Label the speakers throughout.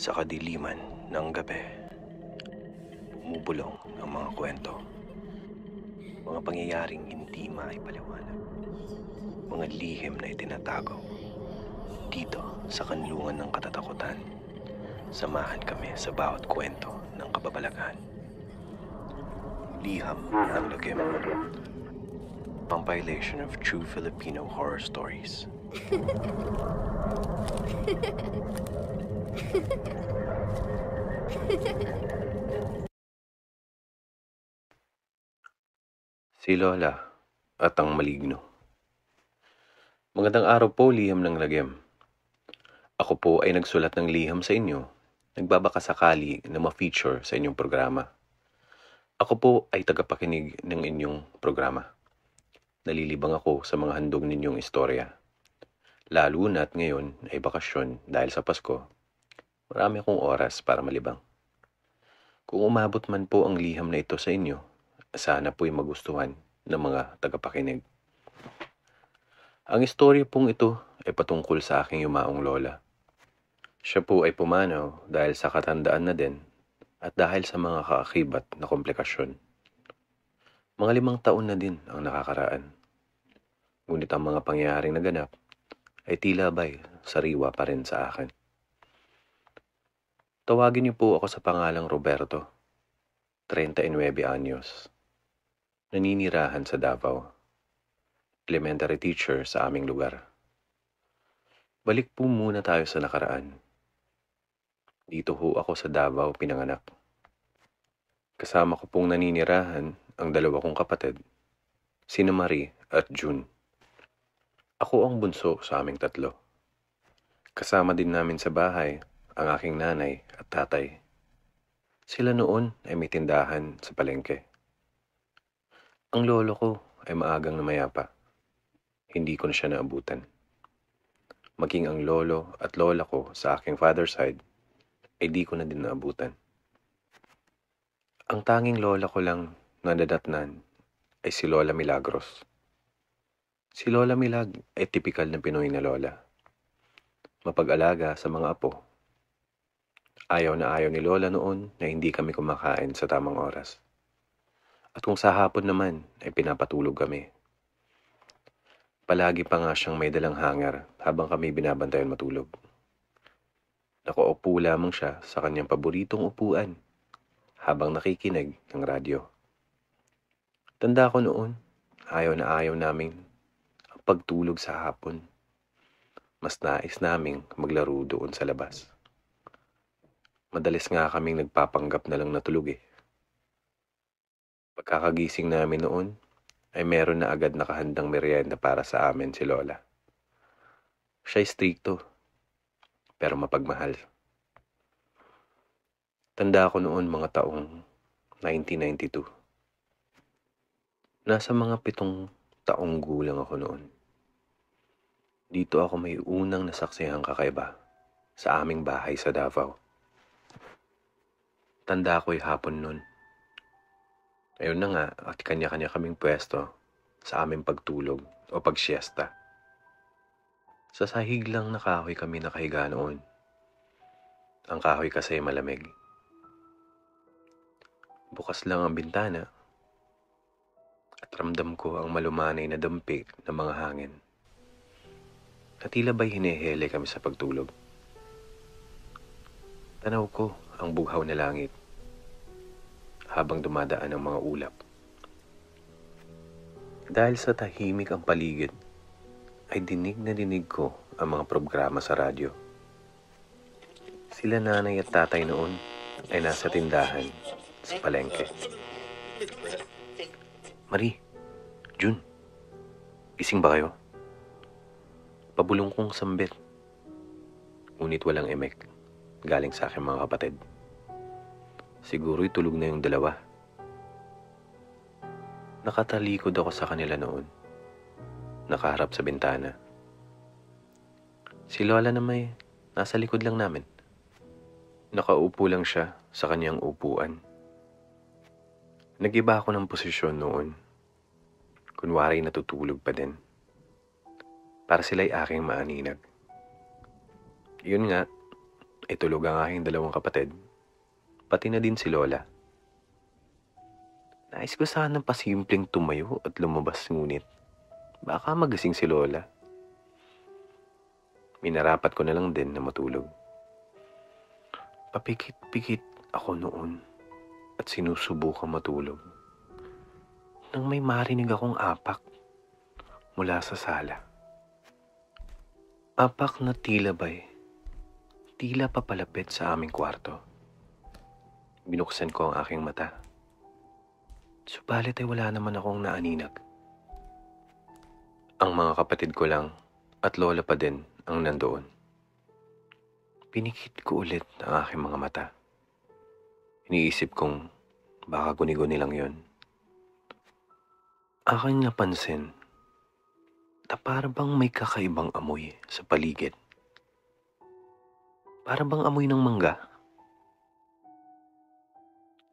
Speaker 1: Sa kadiliman ng gabi, bumubulong ang mga kwento, mga pangyayaring hindi maipaliwanag, mga lihim na itinatago. Dito sa kanlungan ng katatakutan, samahan kami sa bawat kwento ng kababalaghan. Liham ng Lagim, compilation of true Filipino horror stories. Si Lola at ang Maligno. Magandang araw po, Liham ng Lagim. Ako po ay nagsulat ng liham sa inyo, nagbabakasakali na ma-feature sa inyong programa. Ako po ay tagapakinig ng inyong programa. Nalilibang ako sa mga handog ninyong istorya. Lalo na't ngayon ay bakasyon dahil sa Pasko. Marami akong oras para malibang. Kung umabot man po ang liham na ito sa inyo, sana po'y magustuhan ng mga tagapakinig. Ang istorya pong ito ay patungkol sa aking yumaong lola. Siya po ay pumanaw dahil sa katandaan na din at dahil sa mga kaakibat na komplikasyon. Mga 5 taon na din ang nakakaraan. Ngunit ang mga pangyayaring naganap ay tila ba'y sariwa pa rin sa akin. Tawagin niyo po ako sa pangalang Roberto, 39 anyos. Naninirahan sa Davao. Elementary teacher sa aming lugar. Balik po muna tayo sa nakaraan. Dito ho ako sa Davao pinanganak. Kasama ko pong naninirahan ang 2 kong kapatid, sina Marie at June. Ako ang bunso sa aming 3. Kasama din namin sa bahay ang aking nanay at tatay. Sila noon ay may tindahan sa palengke. Ang lolo ko ay maagang namayapa. Hindi ko na siya naabutan. Maging ang lolo at lola ko sa aking father's side ay di ko na din naabutan. Ang tanging lola ko lang na nadatnan ay si Lola Milagros. Si Lola Milag ay tipikal na Pinoy na lola. Mapag-alaga sa mga apo. Ayaw na ayaw ni Lola noon na hindi kami kumakain sa tamang oras. At kung sa hapon naman ay pinapatulog kami. Palagi pa nga siyang may dalang hanger habang kami binabantayan matulog. Nakaupo lamang siya sa kanyang paboritong upuan habang nakikinig ng radyo. Tanda ko noon, ayaw na ayaw namin ang pagtulog sa hapon. Mas nais naming maglaro doon sa labas. Madalas nga kaming nagpapanggap na lang natulog eh. Pagkakagising namin noon, ay meron na agad nakahandang merienda para sa amin si Lola. Siya'y strikto, pero mapagmahal. Tanda ko noon mga taong 1992. Nasa mga 7 taong gulang ako noon. Dito ako may unang nasaksihang kakaiba sa aming bahay sa Davao. Tanda ko'y hapon noon. Ayun na nga at kanya-kanya kaming pwesto sa aming pagtulog o pagsiesta. Sa sahig lang na kahoy kami nakahiga noon. Ang kahoy kasi malamig. Bukas lang ang bintana at ramdam ko ang malumanay na dampi ng mga hangin. Na tila ba'y hinihele kami sa pagtulog. Tanaw ko ang bughaw na langit habang dumadaan ang mga ulap. Dahil sa tahimik ang paligid, ay dinig na dinig ko ang mga programa sa radyo. Sila nanay at tatay noon ay nasa tindahan sa palengke. Marie, June, gising ba kayo? Pabulong kong sambit. Ngunit walang emek galing sa aking mga kapatid. Siguro'y tulog na yung 2. Nakatalikod ako sa kanila noon. Nakaharap sa bintana. Si Lola na may nasa likod lang namin. Nakaupo lang siya sa kanyang upuan. Nag-iba ako ng posisyon noon. Kunwari natutulog pa din. Para sila'y aking maaninag. Yun nga, ay tulog ang aking dalawang kapatid, pati na din si Lola. Nais ko sanang pasimpleng tumayo at lumabas, ngunit baka magising si Lola. Minarapat ko na lang din na matulog. Papikit-pikit ako noon at sinusubukang matulog nang may marinig akong apak mula sa sala. Apak na tila papalapit sa aming kwarto. Binuksan ko ang aking mata. Subalit ay wala naman akong naaninag. Ang mga kapatid ko lang at Lola pa din ang nandoon. Pinikit ko ulit ang aking mga mata. Iniisip kong baka guni-guni lang yon. Aking napansin na para bang may kakaibang amoy sa paligid. Para bang amoy ng mangga.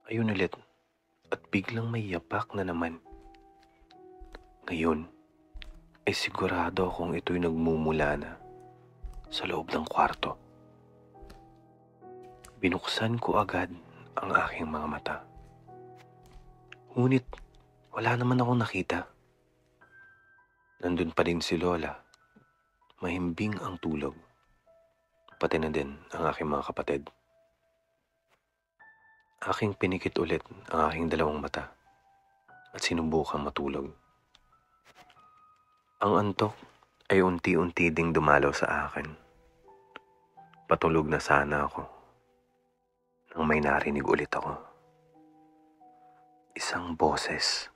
Speaker 1: Ayun ulit, at biglang may yapak na naman. Ngayon, ay sigurado akong ito'y nagmumula na sa loob ng kwarto. Binuksan ko agad ang aking mga mata. Ngunit wala naman akong nakita. Nandun pa din si Lola. Mahimbing ang tulog. Pati na din ang aking mga kapatid. Aking pinikit ulit ang aking dalawang mata at sinubukang matulog. Ang antok ay unti-unti ding dumalaw sa akin. Patulog na sana ako nang may narinig ulit ako. Isang boses.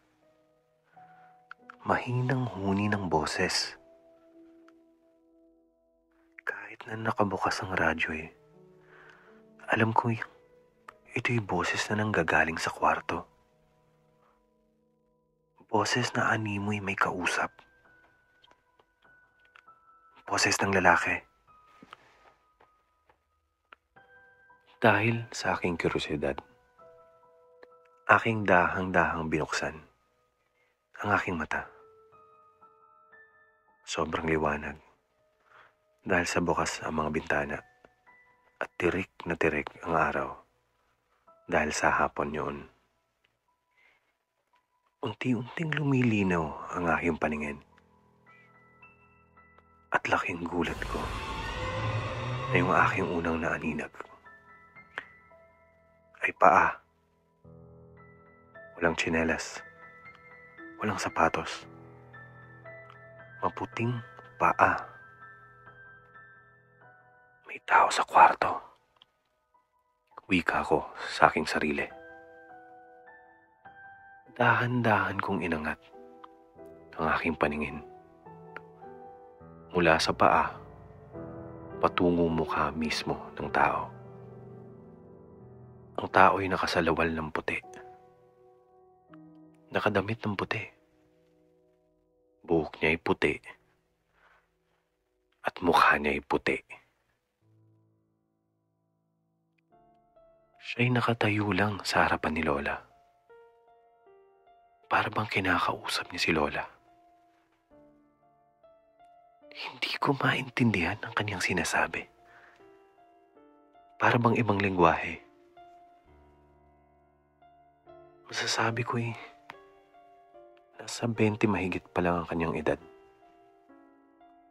Speaker 1: Mahinang huni ng boses. Kahit na nakabukas ang radyo alam ko ito'y boses na nanggagaling sa kwarto. Boses na animoy may kausap. Boses ng lalaki. Dahil sa aking kuryosidad, aking dahang-dahang binuksan ang aking mata. Sobrang liwanag dahil sa bukas ang mga bintana at tirik na tirik ang araw dahil sa hapon yun. Unti-unting lumilinaw ang aking paningin at laking gulat ko na yung aking unang naaninag ay paa. Walang tsinelas, walang sapatos, maputing paa. May tao sa kwarto. Wika ko sa aking sarili. Dahan-dahan kong inangat ang aking paningin. Mula sa paa, patungong mukha mismo ng tao. Ang tao ay nakasalawal ng puti. Nakadamit ng puti. Buhok niya ay puti. At mukha niya ay puti. Siya'y nakatayo lang sa harapan ni Lola. Para bang kinakausap niya si Lola. Hindi ko maintindihan ang kanyang sinasabi. Para bang ibang lengguwahe. Masasabi ko nasa 20 mahigit pa lang ang kanyang edad.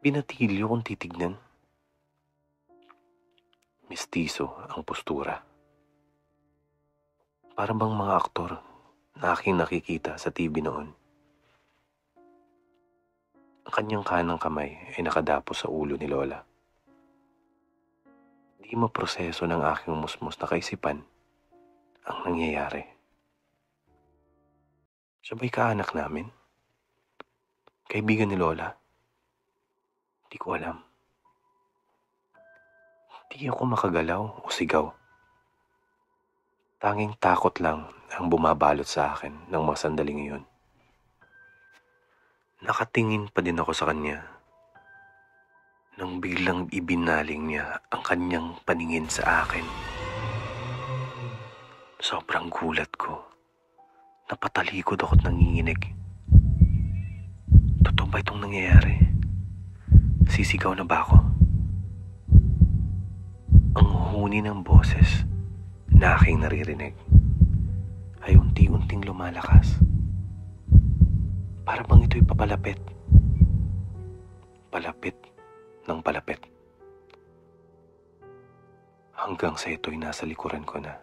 Speaker 1: Binatilyo kung titignan. Mistiso ang postura. Para bang mga aktor na aking nakikita sa TV noon. Ang kanyang kanang kamay ay nakadapo sa ulo ni Lola. Di maproseso ng aking musmos na kaisipan ang nangyayari. Sabay kaanak namin. Kaibigan ni Lola. Di ko alam. Di ako makagalaw o sigaw. Tanging takot lang ang bumabalot sa akin ng mga sandaling iyon. Nakatingin pa din ako sa kanya nang biglang ibinaling niya ang kanyang paningin sa akin. Sobrang gulat ko. Napatalikod ako't nanginginig. Totoo ba itong nangyayari? Sisigaw na ba ako? Ang huni ng boses na aking naririnig ay unti-unting lumalakas. Para bang ito'y papalapit. Palapit ng palapit. Hanggang sa ito'y nasa likuran ko na.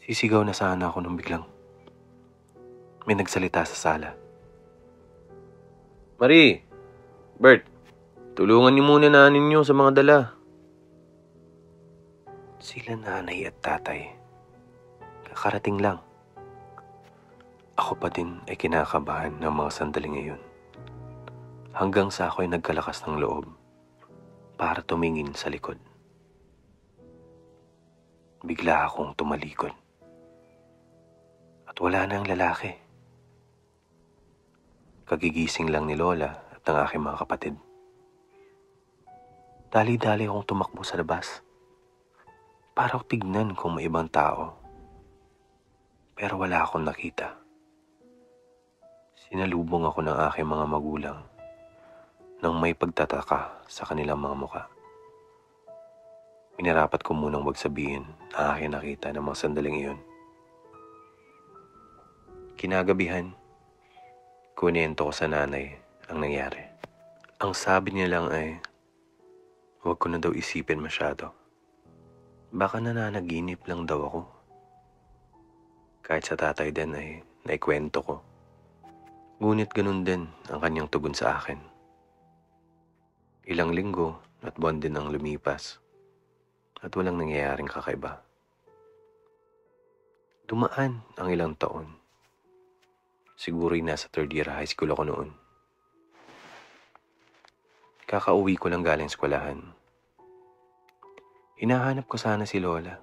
Speaker 1: Sisigaw na sana ako nung biglang may nagsalita sa sala. Marie! Bert! Tulungan niyo muna nanin niyo sa mga dala. Sila nanay at tatay. Kakarating lang. Ako pa din ay kinakabahan ng mga sandaling ngayon. Hanggang sa ako'y nagkalakas ng loob para tumingin sa likod. Bigla akong tumalikod. At wala na ang lalaki. Kagigising lang ni Lola at ng aking mga kapatid. Dali-dali akong tumakbo sa labas para tignan kung may ibang tao. Pero wala akong nakita. Sinalubong ako ng aking mga magulang nang may pagtataka sa kanilang mga muka. Minarapat ko munang magsabihin ang aking nakita ng mga sandaling iyon. Kinagabihan, kunento ko sa nanay ang nangyari. Ang sabi niya lang ay, huwag ko na daw isipin masyado. Baka nananaginip lang daw ako. Kahit sa tatay din ay naikwento ko. Ngunit ganun din ang kanyang tugon sa akin. Ilang linggo at buwan din ang lumipas at walang nangyayaring kakaiba. Dumaan ang ilang taon. Siguro'y nasa third year high school ako noon. Kakauwi ko lang galing eskwelahan. Hinahanap ko sana si Lola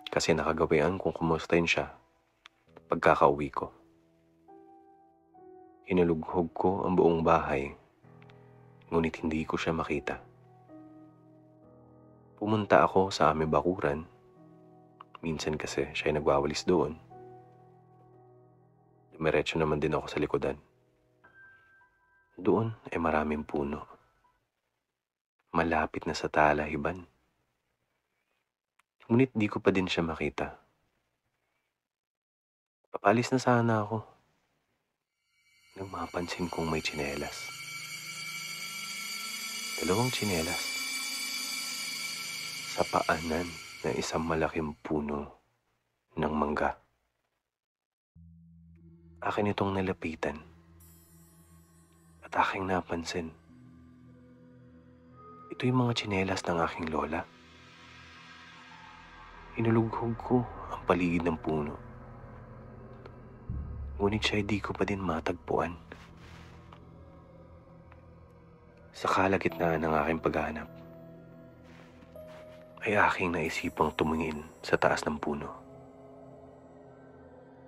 Speaker 1: kasi nakagawian kung kumustahin siya pagkakauwi ko. Hinulughog ko ang buong bahay, ngunit hindi ko siya makita. Pumunta ako sa aming bakuran. Minsan kasi siya ay nagwawalis doon. Dumiretso naman din ako sa likodan. Doon ay maraming puno. Malapit na sa talahiban. Ngunit di ko pa din siya makita. Papalis na sana ako nang mapansin kong may tsinelas. Dalawang tsinelas sa paanan ng isang malaking puno ng mangga. Akin itong nalapitan at aking napansin. Ito yung mga tsinelas ng aking lola. Hinulughog ko ang paligid ng puno. Ngunit siya di ko pa din matagpuan. Sa kalagitnaan ng aking paghahanap, ay aking naisipang tumingin sa taas ng puno.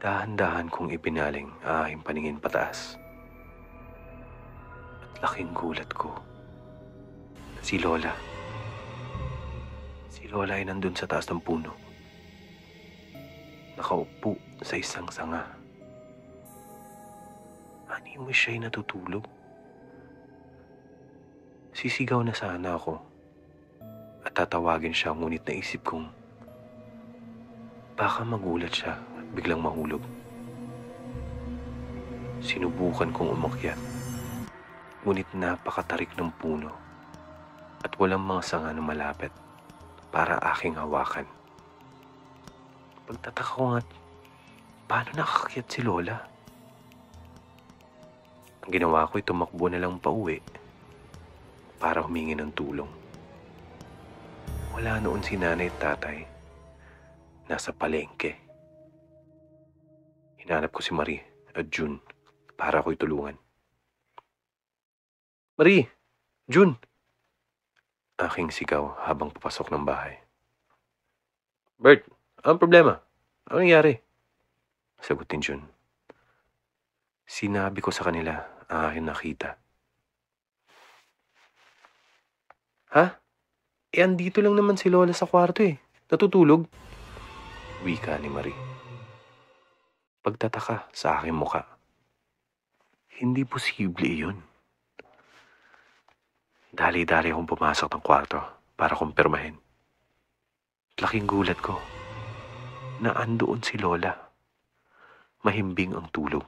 Speaker 1: Dahan-dahan kong ipinaling ang aking paningin pataas. At laking gulat ko. Si Lola. Si Lola ay nandun sa taas ng puno. Nakaupo sa isang sanga. Animo siya'y natutulog. Sisigaw na sana ako at tatawagin siya, ngunit naisip kong baka magulat siya at biglang mahulog. Sinubukan kong umakyat, ngunit napakatarik ng puno at walang mga sanga na malapit para aking hawakan. Pagtataka ko nga't paano nakakakyat si Lola? Ang ginawa ko'y tumakbo na lang pauwi para humingi ng tulong. Wala noon si nanay at tatay. Nasa palengke. Hinanap ko si Marie at June para ako'y tulungan. Marie! June! Aking sigaw habang papasok ng bahay. Bert, anong problema? Ano nangyari? Sagot ni June. Sinabi ko sa kanila ang aking nakita. Ha? Andito lang naman si Lola sa kwarto eh. Natutulog? Wika ni Marie. Pagtataka sa aking muka. Hindi posible iyon. Dali-dali akong pumasok ng kwarto para kumpirmahin. Laking gulat ko na andoon si Lola. Mahimbing ang tulog.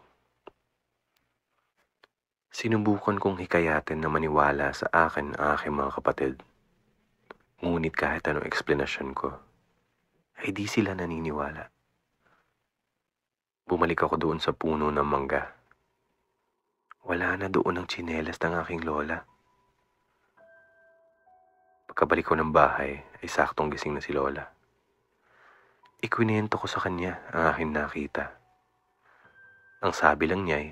Speaker 1: Sinubukan kong hikayatin na maniwala sa akin ang aking mga kapatid. Ngunit kahit anong eksplanasyon ko, ay di sila naniniwala. Bumalik ako doon sa puno ng mangga. Wala na doon ang tsinelas ng aking lola. Pagkabalik ko ng bahay, ay saktong gising na si Lola. Ikwinento ko sa kanya ang aking nakita. Ang sabi lang niya ay,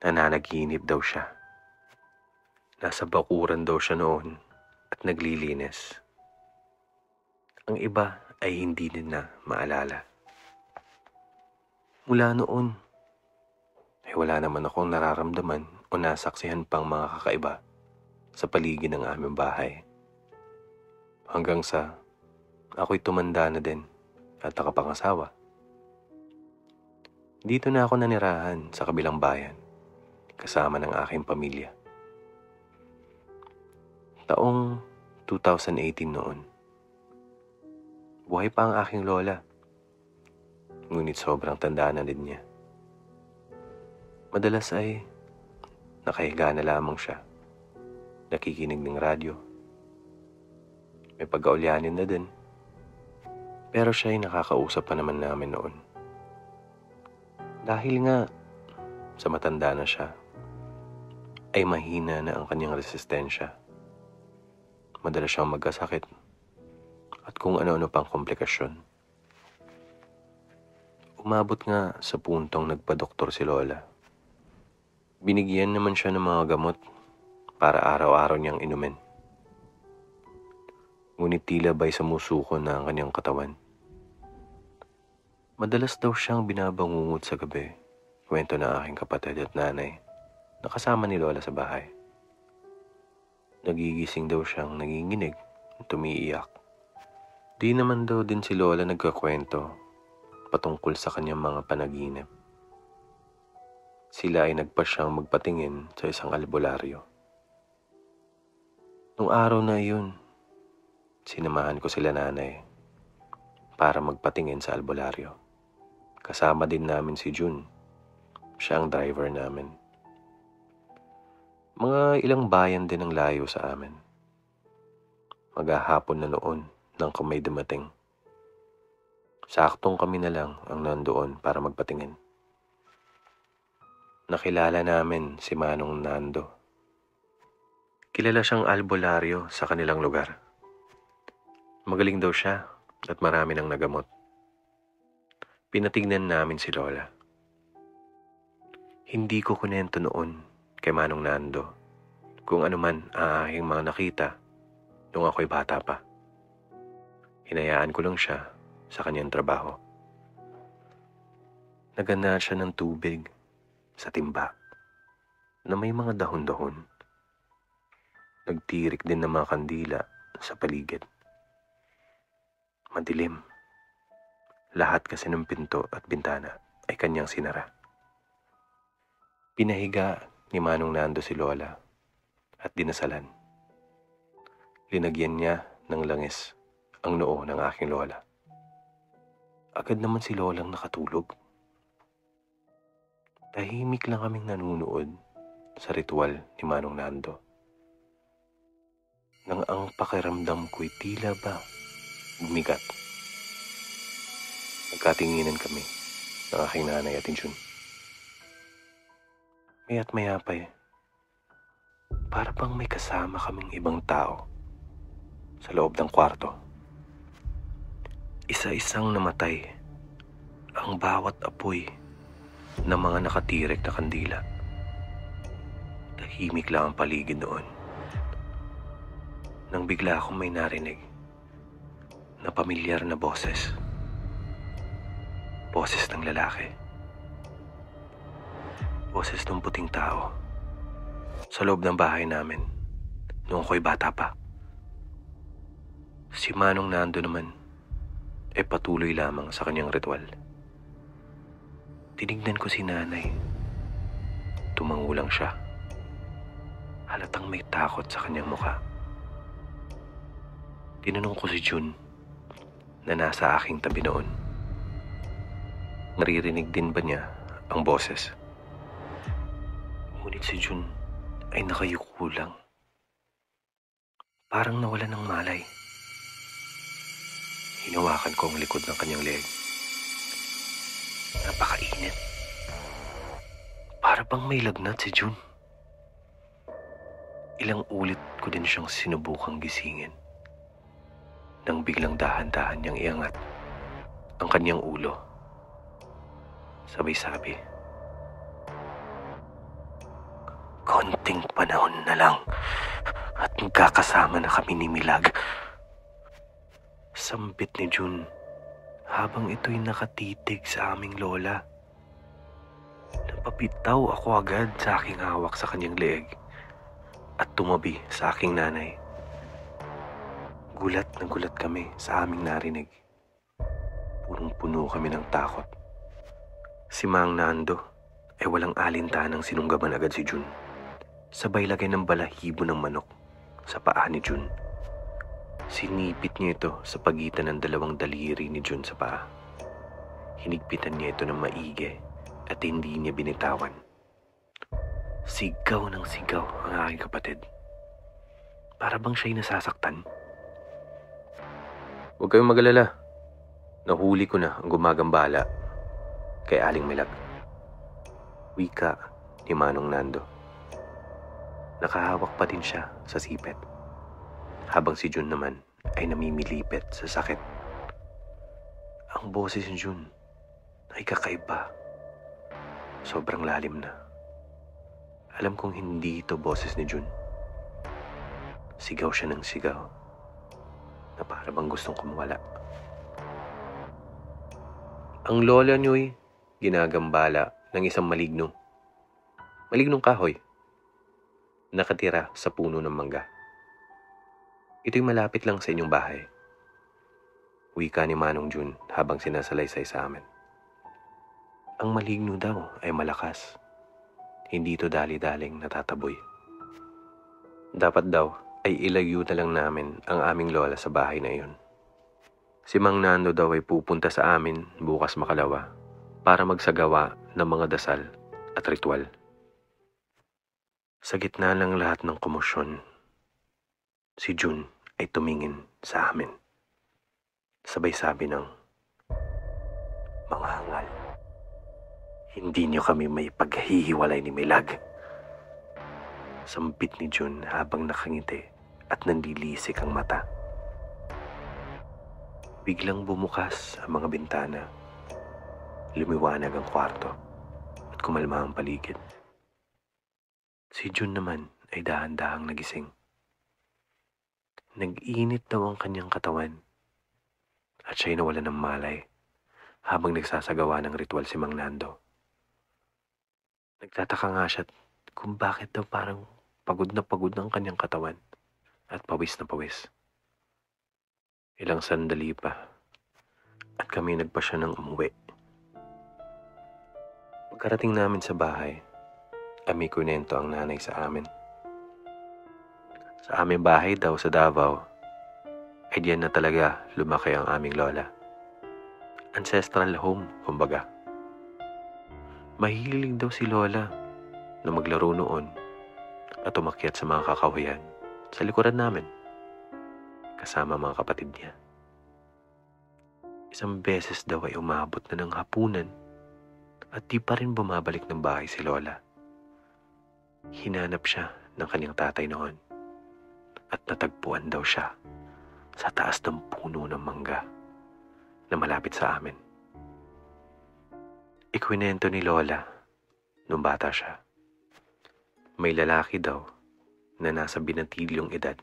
Speaker 1: nananaginip daw siya. Nasa bakuran daw siya noon at naglilinis. Ang iba ay hindi din na maalala. Mula noon, ay wala naman akong nararamdaman o nasaksihan pang mga kakaiba sa paligid ng aming bahay. Hanggang sa ako'y tumanda na din at nakapangasawa. Dito na ako nanirahan sa kabilang bayan, kasama ng aking pamilya. Taong 2018 noon. Buhay pa ang aking lola. Ngunit sobrang tanda na din niya. Madalas ay nakahiga na lamang siya. Nakikinig ng radyo. May pag-aulyanin na din. Pero siya ay nakakausap pa naman namin noon. Dahil nga sa matanda na siya, ay mahina na ang kanyang resistensya. Madalas siyang magkasakit at kung ano-ano pang komplikasyon. Umabot nga sa puntong nagpa-doktor si Lola. Binigyan naman siya ng mga gamot para araw-araw niyang inumin. Ngunit tila ba'y sumusuko na ang kanyang katawan. Madalas daw siyang binabangungot sa gabi, kwento na aking kapatid at nanay na kasama ni Lola sa bahay. Nagigising daw siyang nanginginig at tumiiyak. Di naman daw din si Lola nagkakwento patungkol sa kanyang mga panaginip. Sila ay nagpa siyang magpatingin sa isang albularyo. Nung araw na iyon, sinamahan ko sila nanay para magpatingin sa albularyo. Kasama din namin si June. Siya ang driver namin. Mga ilang bayan din ang layo sa amin. Maghahapon na noon nang kami dumating. Saktong kami na lang ang nandoon para magpatingin. Nakilala namin si Manong Nando. Kilala siyang albularyo sa kanilang lugar. Magaling daw siya at marami nang nagamot. Pinatignan namin si Lola. Hindi ko kunento noon kay Manong Nando kung ano man ang aking mga nakita nung ako'y bata pa. Hinayaan ko lang siya sa kanyang trabaho. Nagana siya ng tubig sa timba na may mga dahon-dahon. Nagtirik din ng mga kandila sa paligid. Madilim. Lahat kasi ng pinto at bintana ay kanyang sinara. Pinahiga ni Manong Nando si Lola at dinasalan. Linagyan niya ng langis ang noo ng aking lola. Agad naman si Lolang nakatulog. Tahimik lang kaming nanunood sa ritual ni Manong Nando. Nang ang pakiramdam ko'y tila ba bumigat. Nagkatinginan kami ng aking nanay at June. Maya't maya pa para bang may kasama kaming ibang tao sa loob ng kwarto. Isa-isang namatay ang bawat apoy ng mga nakatirik na kandila. Tahimik lang ang paligid noon. Nang bigla akong may narinig na pamilyar na boses. Boses ng lalaki. Boses ng puting tao sa loob ng bahay namin noong ako'y bata pa. Si Manong Nando naman ay patuloy lamang sa kanyang ritual. Tinignan ko si nanay. Tumango lang siya. Halatang may takot sa kanyang mukha. Tinanong ko si June na nasa aking tabi noon. Naririnig din ba niya ang boses? Ngunit si Jun ay nakayuko lang. Parang nawala ng malay. Hinawakan ko ang likod ng kanyang leeg. Napakainit. Para bang may lagnat si Jun. Ilang ulit ko din siyang sinubukang gisingin. Nang biglang dahan-dahan niyang iangat ang kanyang ulo. Sabay sabi, "Konting panahon na lang at magkakasama na kami ni Milag." Sambit ni Jun habang ito'y nakatitig sa aming lola. Napapitaw ako agad sa aking hawak sa kanyang leeg at tumabi sa aking nanay. Gulat na gulat kami sa aming narinig. Punong-puno kami ng takot. Si Mang Nando ay walang alintanang sinunggaban agad si Jun. Sabay lagay ng balahibo ng manok sa paa ni Jun. Sinipit niya ito sa pagitan ng dalawang daliri ni Jun sa paa. Hinigpitan niya ito ng maigi at hindi niya binitawan. Sigaw ng sigaw ang aking kapatid. Para bang siya'y nasasaktan. "Huwag kayong mag-alala. Nahuli ko na ang gumagambala kay Aling Milag," wika ni Manong Nando. Nakahawak pa din siya sa sipet, habang si Jun naman ay namimilipit sa sakit. Ang boses ni Jun ay kakaiba. Sobrang lalim na. Alam kong hindi ito boses ni Jun. Sigaw siya ng sigaw na para bang gustong kumawala. Ang lola niyo'y ginagambala ng isang malignong kahoy nakatira sa puno ng mangga. Ito'y malapit lang sa inyong bahay, wika ni Manong Jun habang sinasalaysay sa amin. Ang maligno daw ay malakas. Hindi ito dali-daling natataboy. Dapat daw ay ilayo na lang namin ang aming lola sa bahay na iyon. Si Mang Nando daw ay pupunta sa amin bukas makalawa para magsagawa ng mga dasal at ritual. Sa gitna ng lahat ng komosyon, si Jun ay tumingin sa amin. Sabay sabi ng, "Mga hangal, hindi niyo kami may paghihiwalay ni Milag." Sambit ni Jun habang nakangiti at nanlilisik ang mata. Biglang bumukas ang mga bintana. Lumiwanag ang kwarto at kumalma ang paligid. Si Jun naman ay dahan-dahang nagising. Nag-init daw ang kanyang katawan at siya'y nawalan ng malay habang nagsasagawa ng ritual si Mang Nando. Nagtataka nga siya kung bakit daw parang pagod na pagod ang kanyang katawan at pawis na pawis. Ilang sandali pa at kami nagpa siya ng umuwi. Pagkarating namin sa bahay, may kunento ang nanay sa amin. Sa aming bahay daw sa Davao, ay diyan na talaga lumaki ang aming lola. Ancestral home, kumbaga. Mahilig daw si lola na maglaro noon at umakyat sa mga kakahuyan sa likuran namin, kasama mga kapatid niya. Isang beses daw ay umabot na ng hapunan at di pa rin bumabalik ng bahay si lola. Hinanap siya ng kanyang tatay noon at natagpuan daw siya sa taas ng puno ng mangga na malapit sa amin. Ikwinento ni lola nung bata siya. May lalaki daw na nasa binatilyong edad,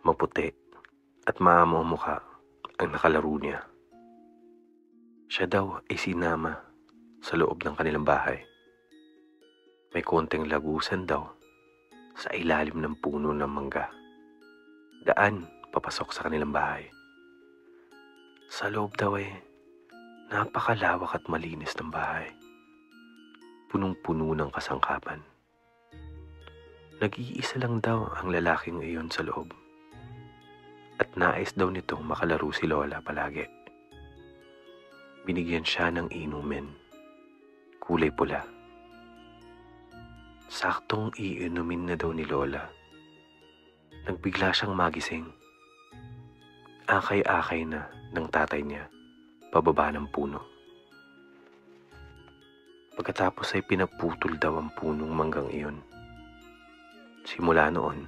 Speaker 1: maputi at maamo ang mukha ang nakalaro niya. Siya daw ay sinama sa loob ng kanilang bahay. May konting lagusan daw sa ilalim ng puno ng mangga. Daan papasok sa kanilang bahay. Sa loob daw ay napakalawak at malinis ng bahay. Punong-puno ng kasangkapan. Nag-iisa lang daw ang lalaking iyon sa loob. At nais daw nitong makalaro si Lola palagi. Binigyan siya ng inumin, kulay pula. Saktong iinumin na daw ni Lola. Nagbigla siyang magising. Akay-akay na ng tatay niya, pababa ng puno. Pagkatapos ay pinaputol daw ang punong manggang iyon. Simula noon,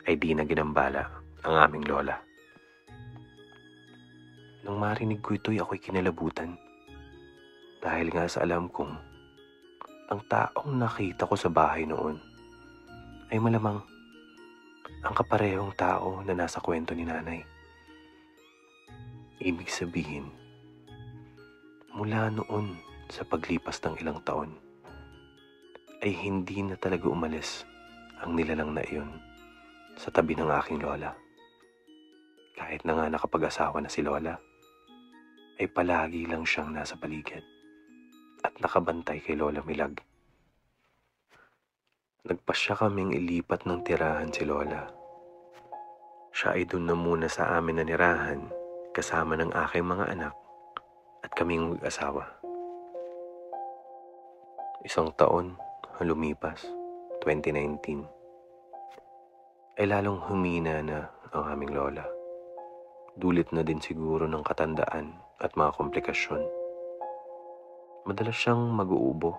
Speaker 1: ay di na ginambala ang aming Lola. Nang marinig ko ito'y ako'y kinalabutan. Dahil nga sa alam kong ang taong nakita ko sa bahay noon ay malamang ang kaparehong tao na nasa kwento ni nanay. Ibig sabihin, mula noon sa paglipas ng ilang taon, ay hindi na talaga umalis ang nilalang na iyon sa tabi ng aking Lola. Kahit na nga nakapag-asawa na si Lola, ay palagi lang siyang nasa paligid at nakabantay kay Lola Milag. Nagpasya kaming ilipat ng tirahan si Lola. Siya ay doon na muna sa amin nanirahan kasama ng aking mga anak at kaming mag-asawa. Isang taon ang lumipas, 2019, ay lalong humina na ang aming Lola. Dulit na din siguro ng katandaan at mga komplikasyon. Madalas siyang mag-uubo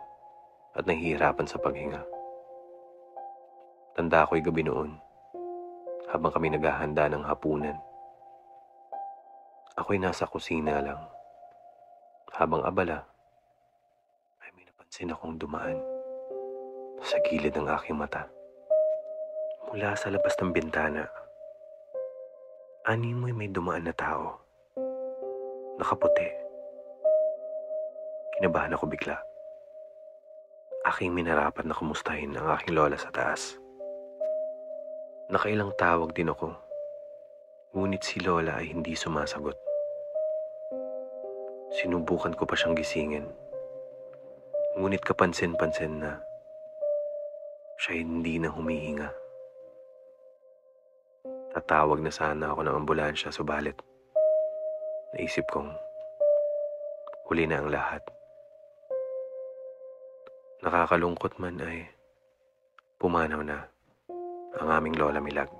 Speaker 1: at nahihirapan sa paghinga. Tanda ko'y gabi noon, habang kami naghahanda ng hapunan. Ako'y nasa kusina lang. Habang abala, ay may napansin akong dumaan sa gilid ng aking mata. Mula sa labas ng bintana, animoy may dumaan na tao. Nakaputi. Kinabahan ako bigla. Aking minarapat na kumustahin ang aking Lola sa taas. Nakailang tawag din ako, ngunit si Lola ay hindi sumasagot. Sinubukan ko pa siyang gisingin, ngunit kapansin-pansin na siya hindi na humihinga. Tatawag na sana ako ng ambulansya, subalit naisip kong huli na ang lahat. Nakakalungkot man ay pumanaw na ang aming Lola Milag.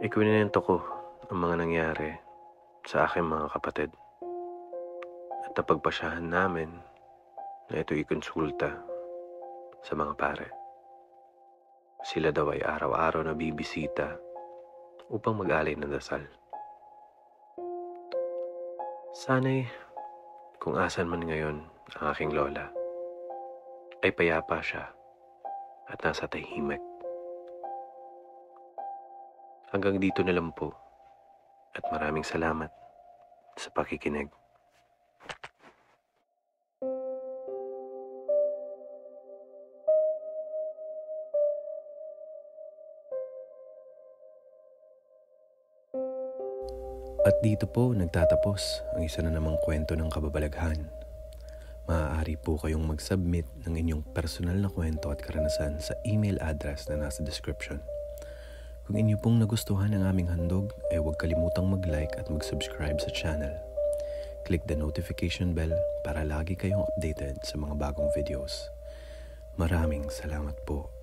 Speaker 1: Ikwinento ko ang mga nangyari sa aking mga kapatid at napagpasyahan namin na ito ikonsulta sa mga pare. Sila daw ay araw-araw na bibisita upang mag-alay ng dasal. Sana'y kung asan man ngayon ang aking Lola, ay payapa siya at nasa tahimik. Hanggang dito na lang po at maraming salamat sa pakikinig.
Speaker 2: At dito po nagtatapos ang isa na namang kwento ng kababalaghan. Maaari po kayong mag-submit ng inyong personal na kwento at karanasan sa email address na nasa description. Kung inyo pong nagustuhan ang aming handog, ay huwag kalimutang mag-like at mag-subscribe sa channel. Click the notification bell para lagi kayong updated sa mga bagong videos. Maraming salamat po.